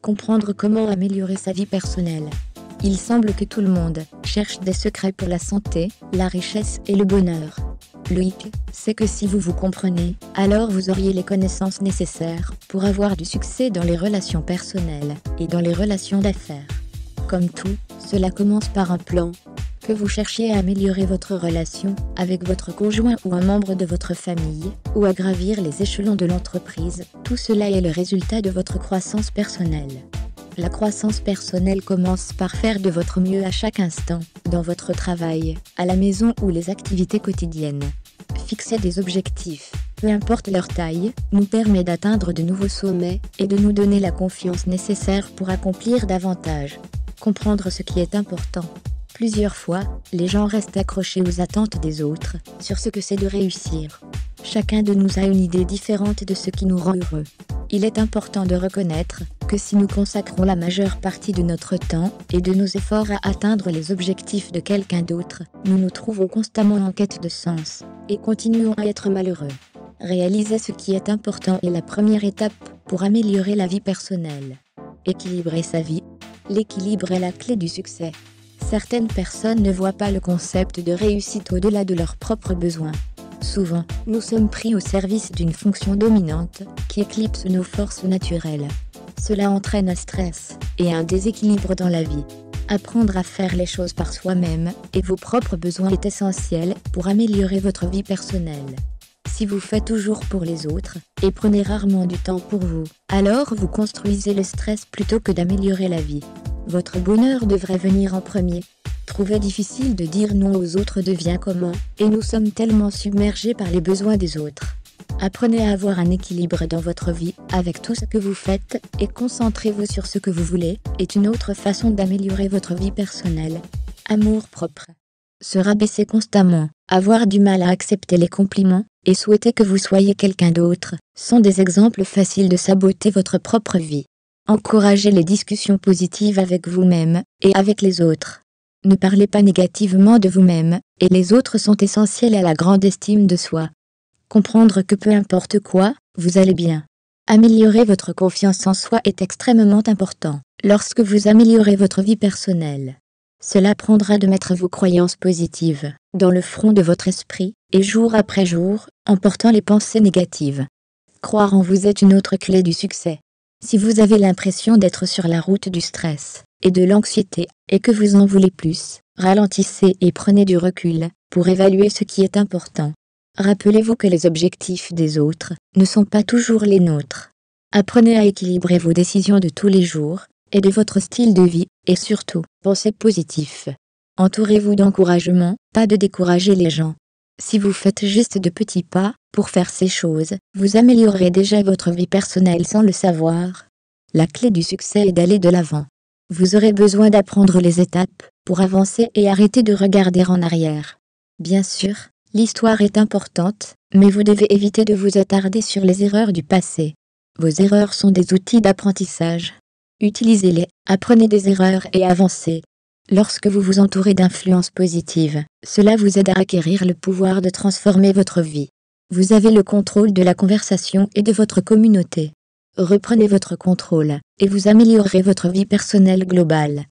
Comprendre comment améliorer sa vie personnelle. Il semble que tout le monde cherche des secrets pour la santé, la richesse et le bonheur. Le hic, c'est que si vous vous comprenez, alors vous auriez les connaissances nécessaires pour avoir du succès dans les relations personnelles et dans les relations d'affaires. Comme tout, cela commence par un plan. Que vous cherchiez à améliorer votre relation avec votre conjoint ou un membre de votre famille, ou à gravir les échelons de l'entreprise, tout cela est le résultat de votre croissance personnelle. La croissance personnelle commence par faire de votre mieux à chaque instant, dans votre travail, à la maison ou les activités quotidiennes. Fixer des objectifs, peu importe leur taille, nous permet d'atteindre de nouveaux sommets et de nous donner la confiance nécessaire pour accomplir davantage. Comprendre ce qui est important. Plusieurs fois, les gens restent accrochés aux attentes des autres, sur ce que c'est de réussir. Chacun de nous a une idée différente de ce qui nous rend heureux. Il est important de reconnaître que si nous consacrons la majeure partie de notre temps et de nos efforts à atteindre les objectifs de quelqu'un d'autre, nous nous trouvons constamment en quête de sens et continuons à être malheureux. Réaliser ce qui est important est la première étape pour améliorer la vie personnelle. Équilibrer sa vie. L'équilibre est la clé du succès. Certaines personnes ne voient pas le concept de réussite au-delà de leurs propres besoins. Souvent, nous sommes pris au service d'une fonction dominante qui éclipse nos forces naturelles. Cela entraîne un stress et un déséquilibre dans la vie. Apprendre à faire les choses par soi-même et vos propres besoins est essentiel pour améliorer votre vie personnelle. Si vous faites toujours pour les autres et prenez rarement du temps pour vous, alors vous construisez le stress plutôt que d'améliorer la vie. Votre bonheur devrait venir en premier. Trouver difficile de dire non aux autres devient commun, et nous sommes tellement submergés par les besoins des autres. Apprenez à avoir un équilibre dans votre vie, avec tout ce que vous faites, et concentrez-vous sur ce que vous voulez, est une autre façon d'améliorer votre vie personnelle. Amour propre. Se rabaisser constamment, avoir du mal à accepter les compliments, et souhaiter que vous soyez quelqu'un d'autre, sont des exemples faciles de saboter votre propre vie. Encouragez les discussions positives avec vous-même et avec les autres. Ne parlez pas négativement de vous-même, et les autres sont essentiels à la grande estime de soi. Comprendre que peu importe quoi, vous allez bien. Améliorer votre confiance en soi est extrêmement important lorsque vous améliorez votre vie personnelle. Cela prendra de mettre vos croyances positives dans le front de votre esprit, et jour après jour, en portant les pensées négatives. Croire en vous est une autre clé du succès. Si vous avez l'impression d'être sur la route du stress et de l'anxiété, et que vous en voulez plus, ralentissez et prenez du recul pour évaluer ce qui est important. Rappelez-vous que les objectifs des autres ne sont pas toujours les nôtres. Apprenez à équilibrer vos décisions de tous les jours et de votre style de vie, et surtout, pensez positif. Entourez-vous d'encouragement, pas de décourager les gens. Si vous faites juste de petits pas pour faire ces choses, vous améliorerez déjà votre vie personnelle sans le savoir. La clé du succès est d'aller de l'avant. Vous aurez besoin d'apprendre les étapes pour avancer et arrêter de regarder en arrière. Bien sûr, l'histoire est importante, mais vous devez éviter de vous attarder sur les erreurs du passé. Vos erreurs sont des outils d'apprentissage. Utilisez-les, apprenez des erreurs et avancez. Lorsque vous vous entourez d'influences positives, cela vous aide à acquérir le pouvoir de transformer votre vie. Vous avez le contrôle de la conversation et de votre communauté. Reprenez votre contrôle, et vous améliorerez votre vie personnelle globale.